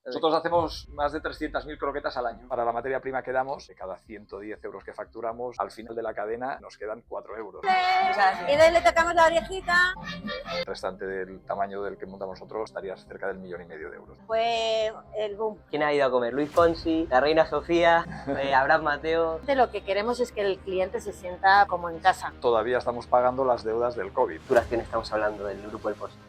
Nosotros hacemos más de 300.000 croquetas al año. Para la materia prima que damos, de cada 110 euros que facturamos, al final de la cadena nos quedan 4 euros. Y de ahí le tocamos la orejita. El restante del tamaño del que montamos nosotros estaría cerca del 1,5 millones de euros. Fue el boom. ¿Quién ha ido a comer? Luis Fonsi, la reina Sofía, Abraham Mateo. Lo que queremos es que el cliente se sienta como en casa. Todavía estamos pagando las deudas del COVID. Duración estamos hablando del grupo El Posit.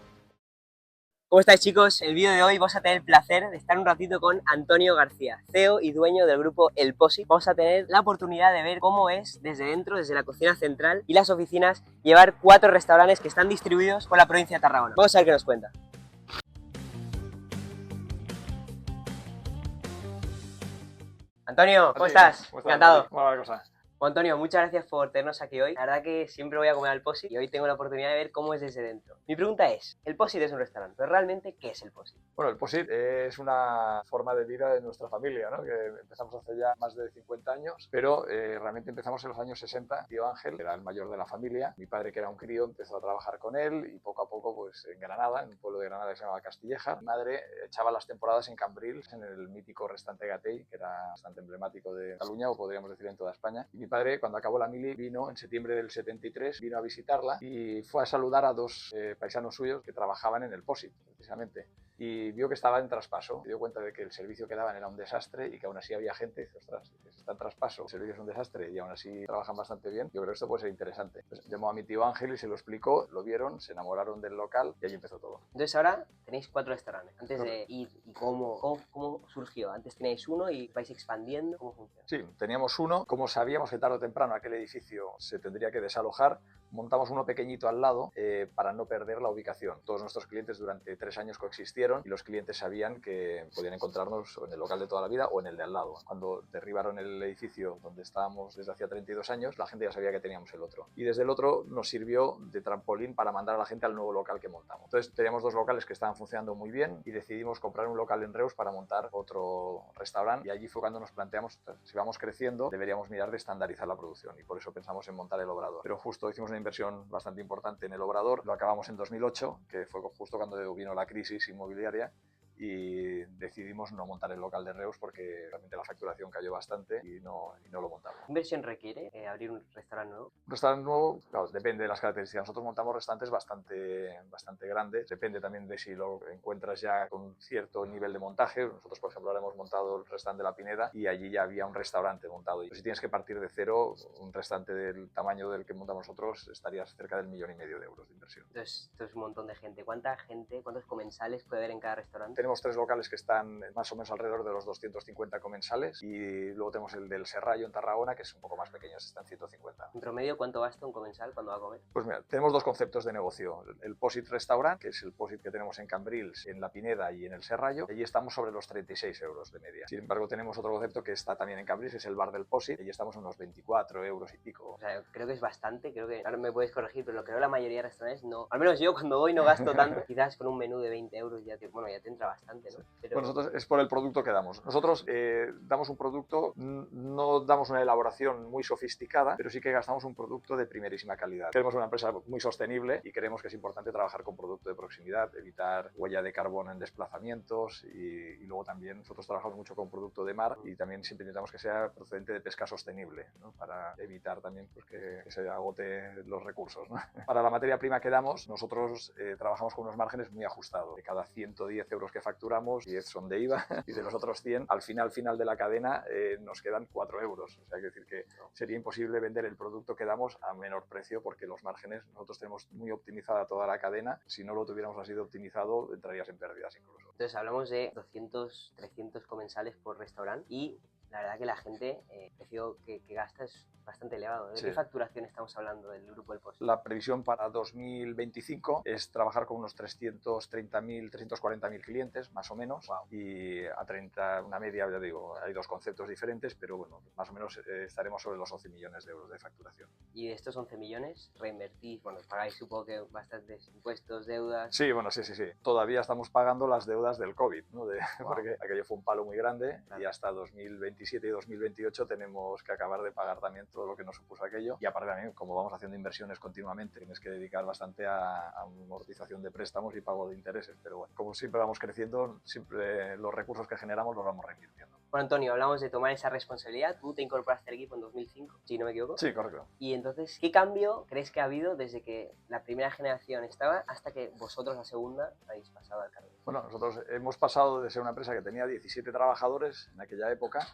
¿Cómo estáis, chicos? El vídeo de hoy vamos a tener el placer de estar un ratito con Antonio García, CEO y dueño del grupo El Posit. Vamos a tener la oportunidad de ver cómo es desde dentro, desde la cocina central y las oficinas, llevar 4 restaurantes que están distribuidos por la provincia de Tarragona. Vamos a ver qué nos cuenta. Antonio, ¿cómo estás? Encantado. ¿Cómo va la cosa? Bueno, Antonio, muchas gracias por tenernos aquí hoy. La verdad que siempre voy a comer al Posit y hoy tengo la oportunidad de ver cómo es desde dentro. Mi pregunta es, el Posit es un restaurante, pero realmente, ¿qué es el Posit? Bueno, el Posit es una forma de vida de nuestra familia, ¿no? Que empezamos hace ya más de 50 años, pero realmente empezamos en los años 60. Tío Ángel era el mayor de la familia. Mi padre, que era un crío, empezó a trabajar con él y poco a poco, pues en Granada, en un pueblo de Granada que se llamaba Castilleja, mi madre echaba las temporadas en Cambrils, en el mítico restaurante Gatell, que era bastante emblemático de Cataluña, o podríamos decir en toda España. Y mi padre, cuando acabó la mili, vino en septiembre del 73, vino a visitarla y fue a saludar a 2 paisanos suyos que trabajaban en el Posit, precisamente. Y vio que estaba en traspaso, se dio cuenta de que el servicio que daban era un desastre y que aún así había gente, y dice, ostras, si está en traspaso, el servicio es un desastre y aún así trabajan bastante bien, yo creo que esto puede ser interesante. Entonces, llamó a mi tío Ángel y se lo explicó, lo vieron, se enamoraron del local y allí empezó todo. Entonces ahora tenéis 4 restaurantes. Antes de ir, ¿y cómo surgió? Antes teníais uno y vais expandiendo, ¿cómo funciona? Sí, teníamos uno, como sabíamos que tarde o temprano aquel edificio se tendría que desalojar, montamos uno pequeñito al lado para no perder la ubicación. Todos nuestros clientes durante 3 años coexistieron y los clientes sabían que podían encontrarnos en el local de toda la vida o en el de al lado. Cuando derribaron el edificio donde estábamos desde hacía 32 años, la gente ya sabía que teníamos el otro. Y desde el otro nos sirvió de trampolín para mandar a la gente al nuevo local que montamos. Entonces teníamos 2 locales que estaban funcionando muy bien y decidimos comprar un local en Reus para montar otro restaurante, y allí fue cuando nos planteamos, si vamos creciendo, deberíamos mirar de estandarizar la producción, y por eso pensamos en montar el obrador. Pero justo hicimos una inversión bastante importante en el obrador, lo acabamos en 2008, que fue justo cuando vino la crisis inmobiliaria, y decidimos no montar el local de Reus porque realmente la facturación cayó bastante y no lo montamos. ¿Qué inversión requiere abrir un restaurante nuevo? Un restaurante nuevo, claro, depende de las características. Nosotros montamos restaurantes bastante grandes, depende también de si lo encuentras ya con cierto nivel de montaje. Nosotros, por ejemplo, ahora hemos montado el restaurante de La Pineda y allí ya había un restaurante montado. Y si tienes que partir de cero, un restaurante del tamaño del que montamos nosotros estarías cerca del 1,5 millones de euros de inversión. Entonces, esto es un montón de gente. ¿Cuántos comensales puede haber en cada restaurante? Tenemos 3 locales que están más o menos alrededor de los 250 comensales y luego tenemos el del Serrallo en Tarragona, que es un poco más pequeño, están 150. En promedio, ¿cuánto gasta un comensal cuando va a comer? Pues mira, tenemos 2 conceptos de negocio. El Posit Restaurant, que es el Posit que tenemos en Cambrils, en La Pineda y en el Serrallo. Allí estamos sobre los 36 euros de media. Sin embargo, tenemos otro concepto que está también en Cambrils, que es el Bar del Posit. Allí estamos unos 24 euros y pico. O sea, creo que es bastante, creo que ahora me puedes corregir, pero lo que veo la mayoría de restaurantes no, al menos yo cuando voy no gasto tanto. Quizás con un menú de 20 euros ya te entra bastante, ¿no? Pero... Bueno, nosotros es por el producto que damos. Nosotros damos un producto, no damos una elaboración muy sofisticada, pero sí que gastamos un producto de primerísima calidad. Tenemos una empresa muy sostenible y creemos que es importante trabajar con producto de proximidad, evitar huella de carbono en desplazamientos y luego también nosotros trabajamos mucho con producto de mar y también siempre intentamos que sea procedente de pesca sostenible, ¿no? Para evitar también pues, que se agote los recursos, ¿no? Para la materia prima que damos, nosotros trabajamos con unos márgenes muy ajustados. De cada 110 euros que facturamos, 10 son de IVA y de los otros 100, al final de la cadena nos quedan 4 euros. O sea, hay que decir que sería imposible vender el producto que damos a menor precio porque los márgenes nosotros tenemos muy optimizada toda la cadena. Si no lo tuviéramos así de optimizado, entrarías en pérdidas incluso. Entonces hablamos de 200, 300 comensales por restaurante y la verdad que la gente, el precio que gasta es bastante elevado. ¿De Sí. qué facturación estamos hablando del grupo El Posit? La previsión para 2025 es trabajar con unos 330.000, 340.000 clientes, más o menos. Wow. Y a 30, una media, ya digo, hay 2 conceptos diferentes, pero bueno, más o menos estaremos sobre los 11 millones de euros de facturación. Y de estos 11 millones, reinvertís, bueno, pagáis supongo que bastantes impuestos, deudas. Sí, bueno, sí. Todavía estamos pagando las deudas del COVID, ¿no? Wow. Porque aquello fue un palo muy grande, claro. Y hasta 2025 2027 y 2028 tenemos que acabar de pagar también todo lo que nos supuso aquello. Y aparte también, como vamos haciendo inversiones continuamente, tienes que dedicar bastante a amortización de préstamos y pago de intereses. Pero bueno, como siempre vamos creciendo, siempre los recursos que generamos los vamos reinvirtiendo. Bueno, Antonio, hablamos de tomar esa responsabilidad. Tú te incorporaste al equipo en 2005, si no me equivoco. Sí, correcto. Y entonces, ¿qué cambio crees que ha habido desde que la primera generación estaba hasta que vosotros, la segunda, habéis pasado al cargo? Bueno, nosotros hemos pasado de ser una empresa que tenía 17 trabajadores en aquella época,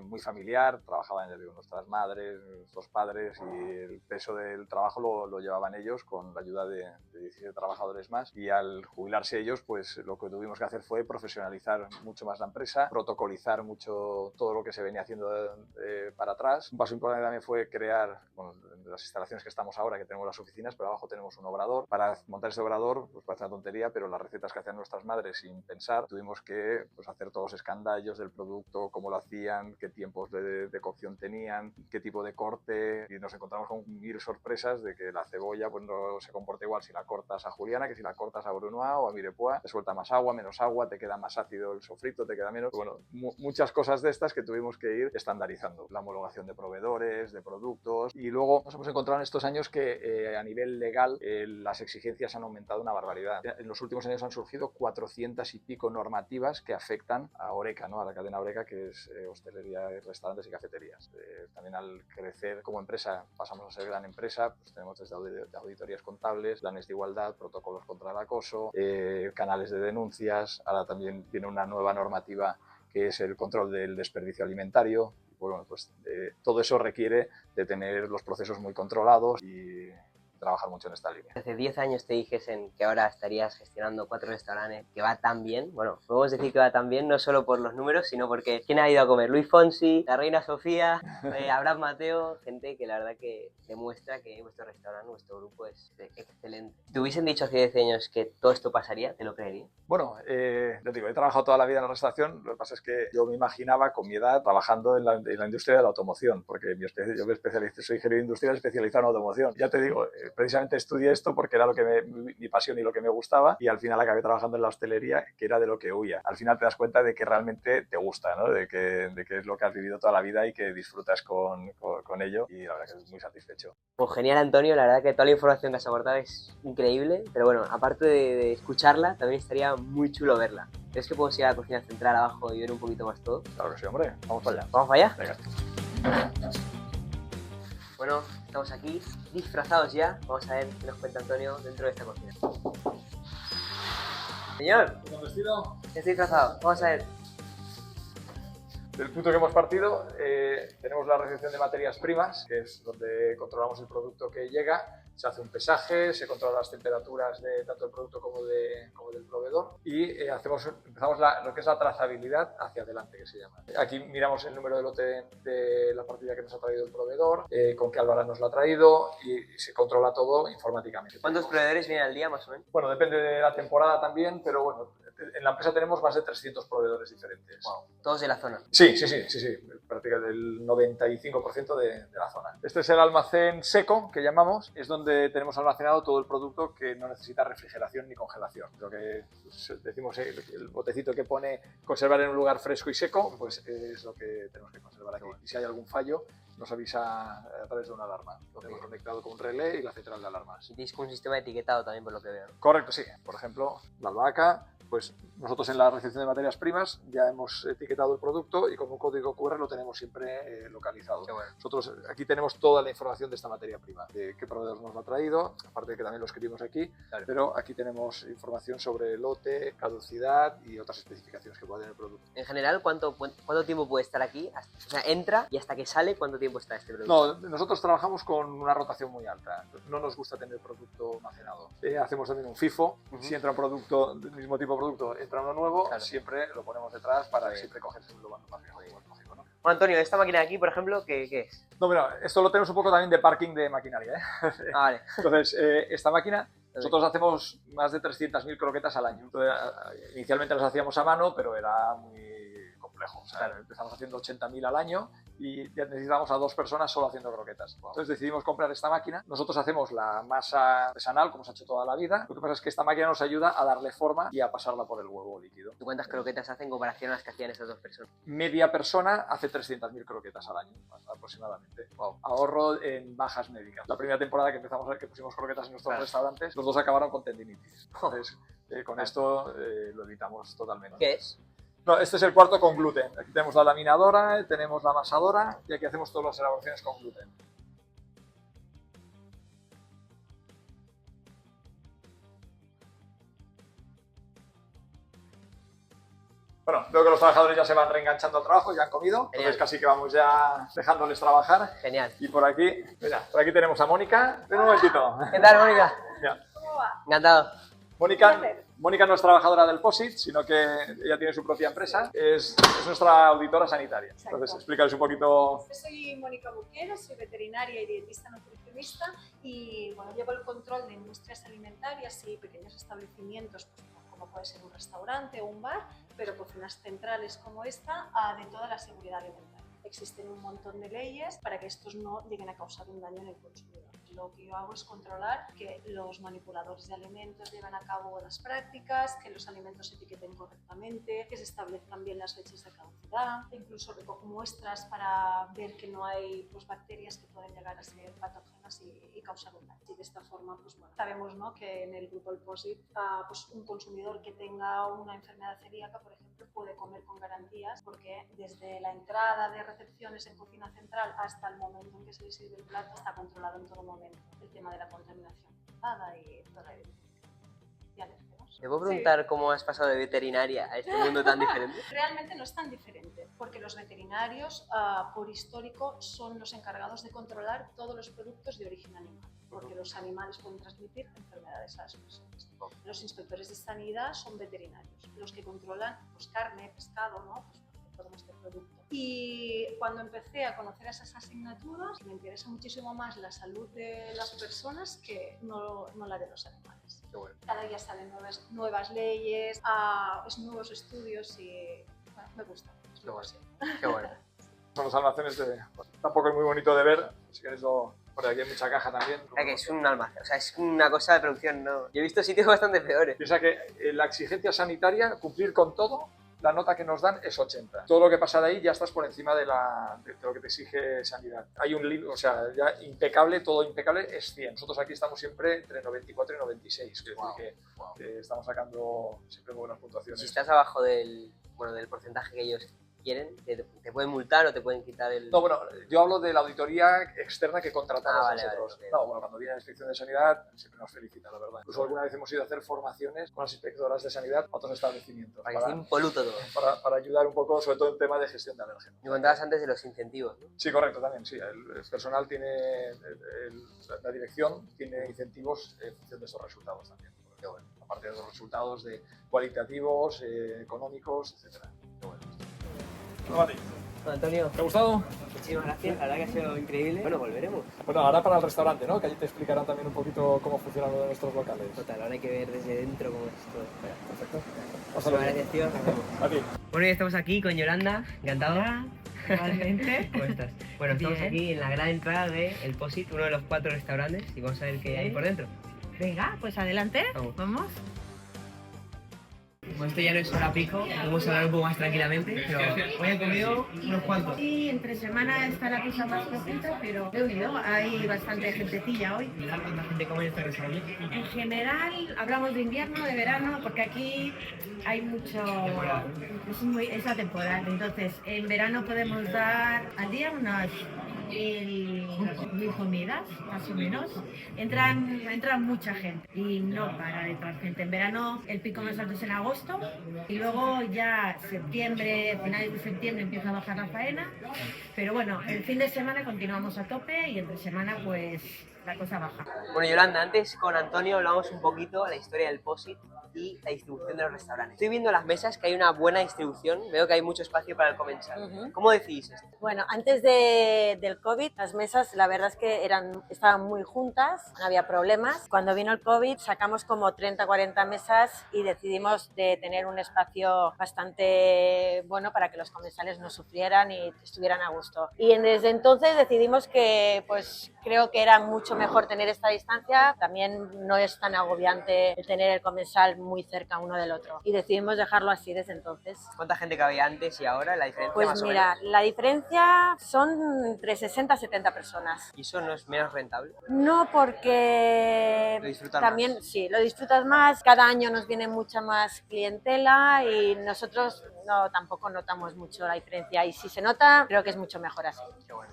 muy familiar, trabajaban nuestras madres, nuestros padres, y el peso del trabajo lo llevaban ellos con la ayuda de 17 trabajadores más, y al jubilarse ellos, pues lo que tuvimos que hacer fue profesionalizar mucho más la empresa, protocolizar mucho todo lo que se venía haciendo para atrás. Un paso importante también fue crear, bueno, las instalaciones que estamos ahora, que tenemos las oficinas, pero abajo tenemos un obrador. Para montar ese obrador, pues parece una tontería, pero las recetas que hacían nuestras madres sin pensar, tuvimos que hacer todos los escandallos del producto, cómo lo hacían, qué tiempos de cocción tenían, qué tipo de corte, y nos encontramos con mil sorpresas de que la cebolla pues no se comporta igual si la cortas a juliana que si la cortas a brunoise o a mirepoix. Te suelta más agua, menos agua, te queda más ácido el sofrito, te queda menos. Bueno, muchas cosas de estas que tuvimos que ir estandarizando. La homologación de proveedores, de productos, y luego nos hemos encontrado en estos años que a nivel legal las exigencias han aumentado una barbaridad. En los últimos años han surgido 400 y pico normativas que afectan a Horeca, ¿no? A la cadena Horeca, que es hostelería, restaurantes y cafeterías. También al crecer como empresa pasamos a ser gran empresa, pues tenemos desde auditorías contables, planes de igualdad, protocolos contra el acoso, canales de denuncias. Ahora también viene una nueva normativa que es el control del desperdicio alimentario. Bueno, pues todo eso requiere de tener los procesos muy controlados y trabajar mucho en esta línea. Hace 10 años te dijesen que ahora estarías gestionando 4 restaurantes, que va tan bien. Bueno, podemos decir que va tan bien no solo por los números, sino porque ¿quién ha ido a comer? Luis Fonsi, la Reina Sofía, Abraham Mateo, gente que la verdad que demuestra que vuestro restaurante, vuestro grupo es excelente. ¿Te hubiesen dicho hace 10 años que todo esto pasaría? ¿Te lo creerías? Bueno, yo digo, he trabajado toda la vida en la restauración. Lo que pasa es que yo me imaginaba con mi edad trabajando en la industria de la automoción, porque yo me especialicé, soy ingeniero industrial especializado en automoción. Ya te digo, precisamente estudié esto porque era mi pasión y lo que me gustaba, y al final acabé trabajando en la hostelería, que era de lo que huía. Al final te das cuenta de que realmente te gusta, ¿no? de que es lo que has vivido toda la vida y que disfrutas con ello, y la verdad que estoy muy satisfecho. Pues genial, Antonio, la verdad que toda la información que has aportado es increíble, pero bueno, aparte de escucharla, también estaría muy chulo verla. ¿Crees que podemos ir a la cocina central abajo y ver un poquito más todo? Claro que sí, hombre. Vamos para allá. ¿Vamos para allá? Venga. Bueno, estamos aquí, disfrazados ya. Vamos a ver qué nos cuenta Antonio dentro de esta cocina. Señor, ¿Estás vestido? estoy disfrazado. Vamos a ver. Del punto que hemos partido, tenemos la recepción de materias primas, que es donde controlamos el producto que llega. Se hace un pesaje, se controlan las temperaturas de tanto del producto como del proveedor, y empezamos lo que es la trazabilidad hacia adelante, que se llama. Aquí miramos el número de lote de la partida que nos ha traído el proveedor, con qué albarán nos lo ha traído, y se controla todo informáticamente. ¿Cuántos proveedores vienen al día más o menos? Bueno, depende de la temporada también, pero bueno, en la empresa tenemos más de 300 proveedores diferentes. Wow. Todos de la zona. Sí, prácticamente el 95% de la zona. Este es el almacén seco, que llamamos, es donde tenemos almacenado todo el producto que no necesita refrigeración ni congelación. Lo que decimos, el botecito que pone conservar en un lugar fresco y seco, pues es lo que tenemos que conservar aquí. Y si hay algún fallo, nos avisa a través de una alarma. Lo tenemos conectado con un relé y la central de alarmas. Y tenéis un sistema etiquetado también, por lo que veo. Correcto, sí. Por ejemplo, la albahaca, pues nosotros en la recepción de materias primas ya hemos etiquetado el producto y con un código QR lo tenemos siempre localizado. Qué bueno. Nosotros aquí tenemos toda la información de esta materia prima, de qué proveedor nos lo ha traído, aparte de que también lo escribimos aquí, Claro. pero aquí tenemos información sobre lote, caducidad y otras especificaciones que puede tener el producto. En general, ¿cuánto tiempo puede estar aquí? O sea, entra y hasta que sale, ¿cuánto tiempo está este producto? No, nosotros trabajamos con una rotación muy alta. No nos gusta tener producto almacenado. Hacemos también un FIFO. Si entra un producto del mismo tipo de producto, entra uno nuevo, Claro. Siempre lo ponemos detrás para siempre coger lo más lógico, ¿no? Bueno, Antonio, esta máquina de aquí, por ejemplo, ¿qué es? No, mira, esto lo tenemos un poco también de parking de maquinaria, ¿eh? Ah, vale. Entonces, esta máquina, nosotros hacemos más de 300.000 croquetas al año. Entonces, inicialmente las hacíamos a mano, pero era muy complejo. O sea, empezamos haciendo 80.000 al año y ya necesitamos a 2 personas solo haciendo croquetas. Entonces decidimos comprar esta máquina. Nosotros hacemos la masa artesanal, como se ha hecho toda la vida. Lo que pasa es que esta máquina nos ayuda a darle forma y a pasarla por el huevo líquido. ¿Tú cuántas croquetas hacen en comparación a las que hacían estas 2 personas? Media persona hace 300.000 croquetas al año, aproximadamente. Wow. Ahorro en bajas médicas. La primera temporada que empezamos a ver que pusimos croquetas en nuestros restaurantes, los 2 acabaron con tendinitis. Entonces, con esto lo evitamos totalmente. ¿Qué es? No, este es el cuarto con gluten. Aquí tenemos la laminadora, tenemos la amasadora y aquí hacemos todas las elaboraciones con gluten. Bueno, veo que los trabajadores ya se van reenganchando al trabajo, ya han comido, entonces casi que vamos ya dejándoles trabajar. Genial. Y por aquí, mira, por aquí tenemos a Mónica. Ven un momentito. ¿Qué tal, Mónica? Mira. ¿Cómo va? Encantado. Mónica no es trabajadora del POSIT, sino que ella tiene su propia empresa, es nuestra auditora sanitaria. Exacto. Entonces, explícales un poquito. Yo soy Mónica Buquero, soy veterinaria y dietista nutricionista y bueno, llevo el control de industrias alimentarias y pequeños establecimientos, pues, como puede ser un restaurante o un bar, pero cocinas centrales como esta, de toda la seguridad alimentaria. Existen un montón de leyes para que estos no lleguen a causar un daño en el consumidor. Lo que yo hago es controlar que los manipuladores de alimentos lleven a cabo buenas prácticas, que los alimentos se etiqueten correctamente, que se establezcan bien las fechas de caducidad. Incluso recojo muestras para ver que no hay, pues, bacterias que pueden llegar a ser patógenas y causar un daño. Y de esta forma, pues, bueno, sabemos, ¿no?, que en el grupo El POSIT, pues, un consumidor que tenga una enfermedad celíaca, por ejemplo, puede comer con garantías, porque desde la entrada de recepciones en cocina central hasta el momento en que se le sirve el plato está controlado en todo momento el tema de la contaminación cruzada y toda la identificación. ¿Te puedo preguntar cómo has pasado de veterinaria a este mundo tan diferente? Realmente no es tan diferente, porque los veterinarios, por histórico, son los encargados de controlar todos los productos de origen animal, porque los animales pueden transmitir enfermedades a las personas. Los inspectores de sanidad son veterinarios, los que controlan, pues, carne, pescado, ¿no?, pues, todo este producto. Y cuando empecé a conocer esas asignaturas, me interesa muchísimo más la salud de las personas que no la de los animales. Qué bueno. Cada día salen nuevas leyes, nuevos estudios y bueno, me gusta. Qué bueno. Qué bueno. Son los almacenes de... Tampoco es muy bonito de ver, si queréis lo... Por aquí hay mucha caja también. Que es un almacén, o sea, es una cosa de producción, ¿no? Yo he visto sitios bastante peores. Piensa que la exigencia sanitaria, cumplir con todo, la nota que nos dan es 80. Todo lo que pasa de ahí ya estás por encima de lo que te exige sanidad. Hay un límite, o sea, ya impecable, todo impecable es 100. Nosotros aquí estamos siempre entre 94 y 96, es decir, que estamos sacando siempre buenas puntuaciones. Si estás abajo del porcentaje que ellos quieren, te pueden multar o te pueden quitar el... No, bueno, yo hablo de la auditoría externa que contratamos nosotros. Vale. No, bueno, cuando viene la inspección de sanidad siempre nos felicitan, la verdad. Incluso alguna vez hemos ido a hacer formaciones con las inspectoras de sanidad a otros establecimientos. Para que esté impoluto todo. Para ayudar un poco, sobre todo en tema de gestión de alérgenos. Me contabas antes de los incentivos, ¿no? Sí, correcto, también, sí. El personal tiene, la dirección tiene incentivos en función de esos resultados también. Porque, bueno, aparte de los resultados cualitativos, económicos, etc. Bueno, Antonio, ¿te ha gustado? muchísimas gracias, la verdad que ha sido increíble. Bueno, volveremos. Bueno, ahora para el restaurante, ¿no? Que allí te explicarán también un poquito cómo funciona uno de nuestros locales. Total, ahora hay que ver desde dentro cómo es todo. Perfecto. Muchas gracias, tío. Nos vemos. A ti. Bueno, ya estamos aquí con Yolanda, encantado. Igualmente. ¿Cómo estás? Bueno, estamos Bien. aquí en la gran entrada de El POSIT, uno de los 4 restaurantes, y vamos a ver qué hay por dentro. Venga, pues adelante. Vamos. Bueno, esto ya no es hora pico, podemos hablar un poco más tranquilamente, pero hoy he comido unos cuantos. Sí, entre semana está la cosa más flojita, pero he oído, hay bastante gentecilla hoy. ¿Cuánta gente come en este restaurante? En general, hablamos de invierno, de verano, porque aquí hay mucho... Es la temporada, entonces en verano podemos dar al día unas 1.000 comidas, más o menos. Entran mucha gente y no para de entrar gente. En verano el pico más alto es en agosto y luego ya septiembre, finales de septiembre empieza a bajar la faena, pero bueno, el fin de semana continuamos a tope y entre semana pues la cosa baja. Bueno, Yolanda, antes con Antonio hablamos un poquito de la historia del POSIT. y la distribución de los restaurantes. Estoy viendo las mesas que hay una buena distribución, veo que hay mucho espacio para el comensal. ¿Cómo decidís esto? Bueno, antes del COVID, las mesas la verdad es que estaban muy juntas, no había problemas. Cuando vino el COVID sacamos como 30, 40 mesas y decidimos de tener un espacio bastante bueno para que los comensales no sufrieran y estuvieran a gusto. Y desde entonces decidimos que pues creo que era mucho mejor tener esta distancia, también no es tan agobiante el tener el comensal muy cerca uno del otro. Y decidimos dejarlo así desde entonces. ¿Cuánta gente cabía antes y ahora? ¿La diferencia Pues más o mira, menos? la diferencia son entre 60 y 70 personas. ¿Y eso no es menos rentable? No, porque Lo disfrutas también más. sí, lo disfrutas más, cada año nos viene mucha más clientela y nosotros no, tampoco notamos mucho la diferencia y si se nota, creo que es mucho mejor así. Qué bueno.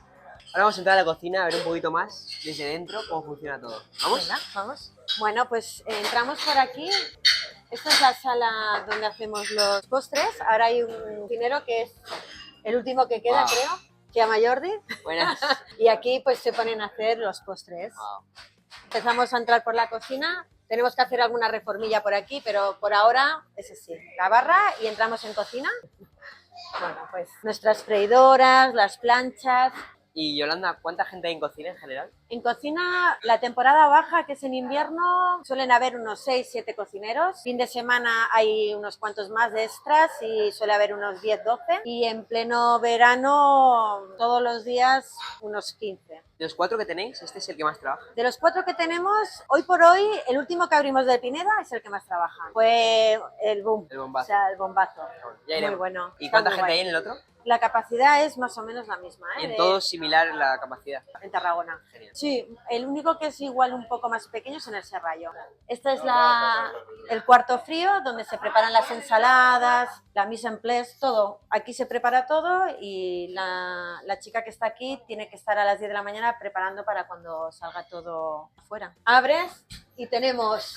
Ahora vamos a entrar a la cocina a ver un poquito más desde dentro cómo funciona todo. ¿Vamos? Venga, vamos. Bueno, pues entramos por aquí. Esta es la sala donde hacemos los postres. Ahora hay un cocinero que es el último que queda, Wow. creo. Se llama Jordi. Buenas. Y aquí pues se ponen a hacer los postres. Wow. Empezamos a entrar por la cocina. Tenemos que hacer alguna reformilla por aquí, pero por ahora es así. La barra y entramos en cocina. Bueno, pues nuestras freidoras, las planchas. Y Yolanda, ¿cuánta gente hay en cocina en general? En cocina, la temporada baja, que es en invierno, suelen haber unos 6, 7 cocineros. Fin de semana hay unos cuantos más de extras y suele haber unos 10, 12. Y en pleno verano, todos los días, unos 15. De los 4 que tenéis, este es el que más trabaja. De los 4 que tenemos, hoy por hoy, el último que abrimos de Pineda es el que más trabaja. Fue el boom, El bombazo. o sea, el bombazo. Ya Muy iremos. bueno. ¿Y Está cuánta muy gente guay. hay en el otro? La capacidad es más o menos la misma, Y ¿eh? en todos similar la capacidad. En Tarragona. Genial. Sí, el único que es igual un poco más pequeño es en el Serrallo. Este es el cuarto frío donde se preparan las ensaladas, la mise en place, todo. Aquí se prepara todo y la chica que está aquí tiene que estar a las 10 de la mañana preparando para cuando salga todo afuera. Abres y tenemos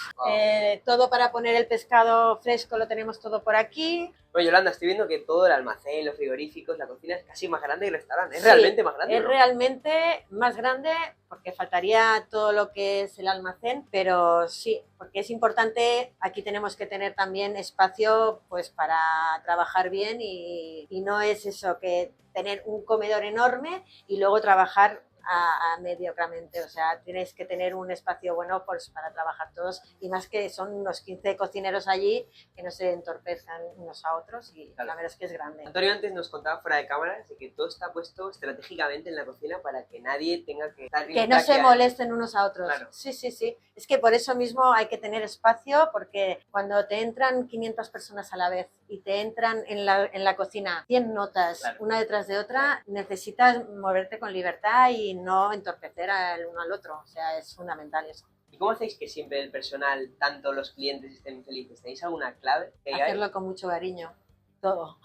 todo para poner el pescado fresco, lo tenemos todo por aquí. Bueno, Yolanda, estoy viendo que todo el almacén, los frigoríficos, la cocina es casi más grande que el restaurante. ¿Es Sí, realmente más grande? Es ¿no? realmente más grande porque faltaría todo lo que es el almacén, pero sí, porque es importante, aquí tenemos que tener también espacio pues para trabajar bien y no es eso que tener un comedor enorme y luego trabajar a mediocramente, o sea, tienes que tener un espacio bueno pues, para trabajar todos y más que son unos 15 cocineros allí que no se entorpezcan unos a otros y Claro. la verdad es que es grande. Antonio antes nos contaba fuera de cámaras de que todo está puesto estratégicamente en la cocina para que nadie tenga que estar... Que no se molesten unos a otros. Claro. Sí, sí, sí. Es que por eso mismo hay que tener espacio porque cuando te entran 500 personas a la vez y te entran en la cocina 100 notas Claro. una detrás de otra, necesitas moverte con libertad y no entorpecer al uno al otro. O sea, es fundamental eso. ¿Y cómo hacéis que siempre el personal, tanto los clientes, estén felices? ¿Tenéis alguna clave? Que digáis? Hacerlo con mucho cariño, todo.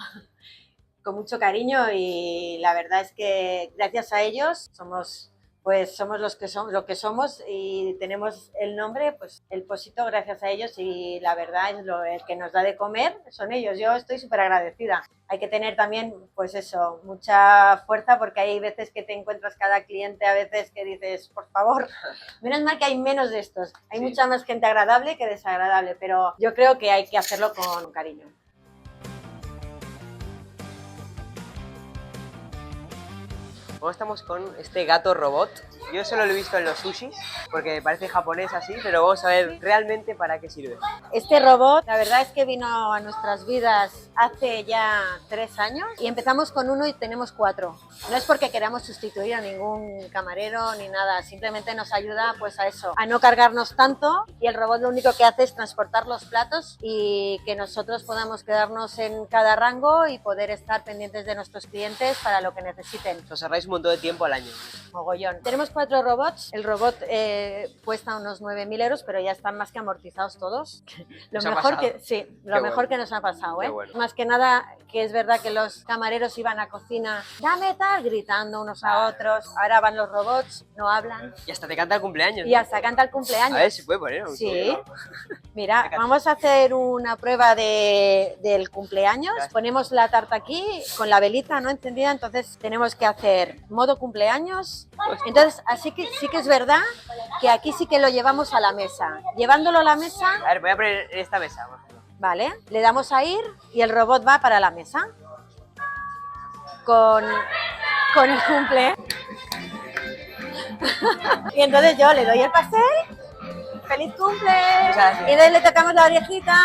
Con mucho cariño y la verdad es que gracias a ellos somos los que somos, lo que somos y tenemos el nombre, pues el Pósito gracias a ellos y la verdad es el que nos da de comer son ellos. Yo estoy súper agradecida. Hay que tener también, pues eso, mucha fuerza porque hay veces que te encuentras cada cliente, a veces que dices, por favor, menos mal que hay menos de estos. Hay Sí. mucha más gente agradable que desagradable, pero yo creo que hay que hacerlo con cariño. Luego estamos con este gato robot. Yo solo lo he visto en los sushis, porque me parece japonés así, pero vamos a ver realmente para qué sirve. Este robot, la verdad es que vino a nuestras vidas hace ya 3 años y empezamos con 1 y tenemos 4. No es porque queramos sustituir a ningún camarero ni nada, simplemente nos ayuda pues a eso, a no cargarnos tanto y el robot lo único que hace es transportar los platos y que nosotros podamos quedarnos en cada rango y poder estar pendientes de nuestros clientes para lo que necesiten. Os ahorráis un montón de tiempo al año. Mogollón. Tenemos 4 robots. El robot cuesta unos 9.000 euros, pero ya están más que amortizados todos. Lo ¿Os ha mejor pasado? que sí, lo Qué mejor bueno. que nos ha pasado, Qué ¿eh? bueno. Más que nada que es verdad que los camareros iban a cocina, dame tal, gritando unos a otros. Ahora van los robots, no hablan Y hasta te canta el cumpleaños. y ¿no? hasta canta el cumpleaños. A ver si puede poner un Sí. poco. Mira, Fíjate. vamos a hacer una prueba del cumpleaños. Ponemos la tarta aquí con la velita no encendida, entonces tenemos que hacer modo cumpleaños todos. Entonces, así que sí que es verdad que aquí sí que lo llevamos a la mesa. Llevándolo a la mesa, A ver, voy a poner esta mesa, por ejemplo. vale, le damos a ir y el robot va para la mesa. Con el cumple. Y entonces yo le doy el pastel. ¡Feliz cumple! Gracias. Y entonces le tocamos la orejita.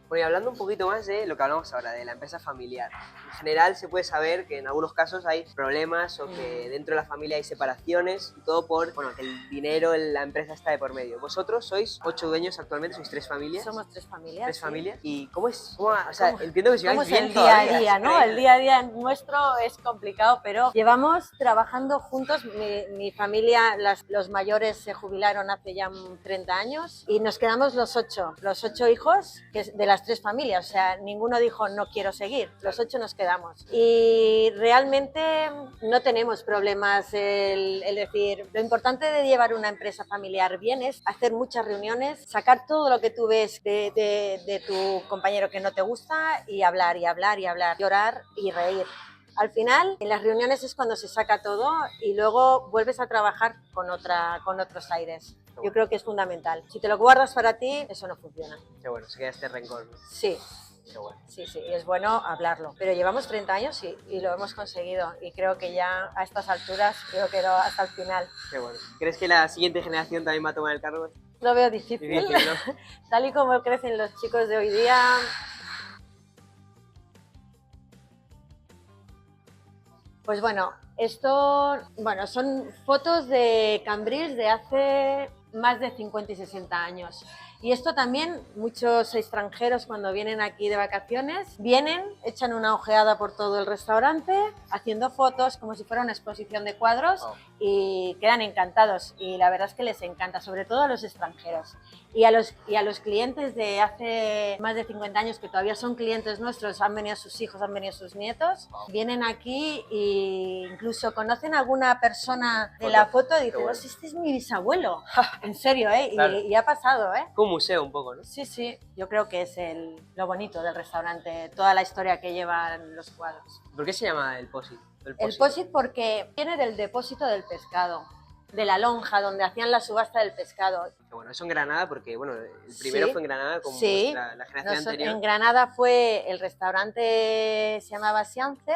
Bueno, y hablando un poquito más de lo que hablamos ahora, de la empresa familiar. En general se puede saber que en algunos casos hay problemas o que dentro de la familia hay separaciones y todo por, bueno, que el dinero, la empresa está de por medio. Vosotros sois 8 dueños actualmente, sois 3 familias. Somos 3 familias. 3 sí. familias. ¿Y cómo es? O sea, ¿Cómo? entiendo que si ¿Cómo vais es bien el día a todavía, día, es no? increíble. El día a día nuestro es complicado, pero llevamos trabajando juntos. Mi familia, los mayores se jubilaron hace ya 30 años y nos quedamos los 8 hijos de las 3 familias. O sea, ninguno dijo no quiero seguir, los 8 nos quedamos. Y realmente no tenemos problemas el decir, lo importante de llevar una empresa familiar bien es hacer muchas reuniones, sacar todo lo que tú ves de tu compañero que no te gusta y hablar y hablar y hablar, llorar y reír. Al final, en las reuniones es cuando se saca todo y luego vuelves a trabajar con otros aires. Yo creo que es fundamental. Si te lo guardas para ti, eso no funciona. Qué bueno, se queda este rencor, ¿no? Sí. Qué bueno. Sí, y es bueno hablarlo. Pero llevamos 30 años y lo hemos conseguido. Y creo que ya a estas alturas, creo que no, hasta el final. Qué bueno. ¿Crees que la siguiente generación también va a tomar el cargo? Lo veo difícil. Difícil, ¿no? Tal y como crecen los chicos de hoy día. Pues bueno, son fotos de Cambrils de hace más de 50 y 60 años. Y esto también, muchos extranjeros cuando vienen aquí de vacaciones, vienen, echan una ojeada por todo el restaurante, haciendo fotos como si fuera una exposición de cuadros y quedan encantados. Y la verdad es que les encanta, sobre todo a los extranjeros. Y a los clientes de hace más de 50 años, que todavía son clientes nuestros, han venido sus hijos, han venido sus nietos, vienen aquí e incluso conocen a alguna persona de la foto y dicen, este es mi bisabuelo. En serio, ¿eh? Claro. Y ha pasado, ¿eh? Como un museo un poco, ¿no? Sí, yo creo que es lo bonito del restaurante, toda la historia que llevan los cuadros. ¿Por qué se llama el POSIT? El POSIT porque viene del depósito del pescado, de la lonja donde hacían la subasta del pescado. Bueno, eso en Granada porque, bueno, el primero fue en Granada como sí. la generación anterior. En Granada fue, el restaurante se llamaba Siance.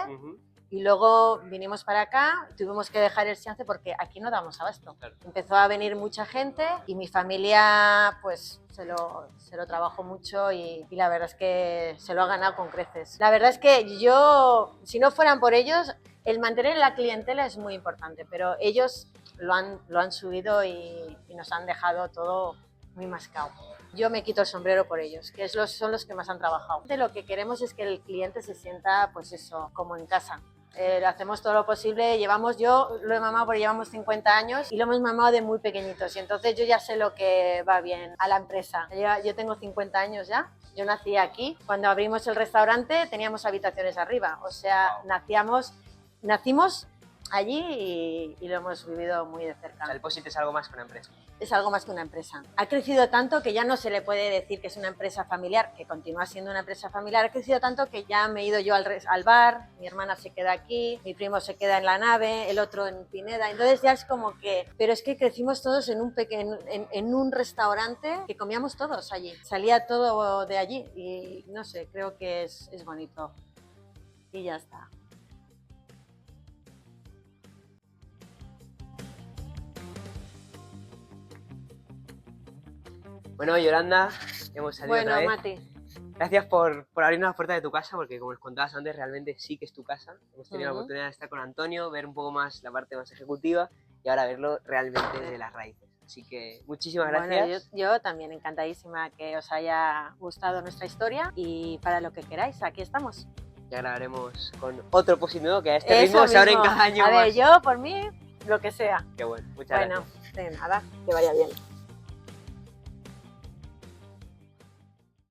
Y luego vinimos para acá, tuvimos que dejar el Siance porque aquí no damos abasto. Claro. Empezó a venir mucha gente y mi familia pues se lo trabajó mucho y la verdad es que se lo ha ganado con creces. La verdad es que yo, si no fueran por ellos, el mantener la clientela es muy importante, pero ellos lo han subido y nos han dejado todo muy mascado. Yo me quito el sombrero por ellos, que son los que más han trabajado. Lo que queremos es que el cliente se sienta, pues eso, como en casa. Hacemos todo lo posible, yo lo he mamado porque llevamos 50 años y lo hemos mamado de muy pequeñitos y entonces yo ya sé lo que va bien a la empresa. Yo tengo 50 años ya, yo nací aquí, cuando abrimos el restaurante teníamos habitaciones arriba, o sea, nacimos allí y lo hemos vivido muy de cerca. O sea, el POSIT es algo más que una empresa. Es algo más que una empresa. Ha crecido tanto que ya no se le puede decir que es una empresa familiar, que continúa siendo una empresa familiar. Ha crecido tanto que ya me he ido yo al bar, mi hermana se queda aquí, mi primo se queda en la nave, el otro en Pineda. Entonces ya es como que... Pero es que crecimos todos en un restaurante que comíamos todos allí. Salía todo de allí y no sé, creo que es bonito. Y ya está. Bueno, Yolanda, hemos salido otra vez. Mati. Gracias por abrirnos las puertas de tu casa, porque como les contabas antes, realmente sí que es tu casa. Hemos tenido la oportunidad de estar con Antonio, ver un poco más la parte más ejecutiva y ahora verlo realmente desde las raíces. Así que muchísimas gracias. Bueno, yo también encantadísima que os haya gustado nuestra historia y para lo que queráis, aquí estamos. Ya grabaremos con otro POSIT nuevo que a este ritmo se abren cada año más. más. A ver, yo por mí, lo que sea. Qué bueno, muchas gracias. Bueno, de nada, que vaya bien.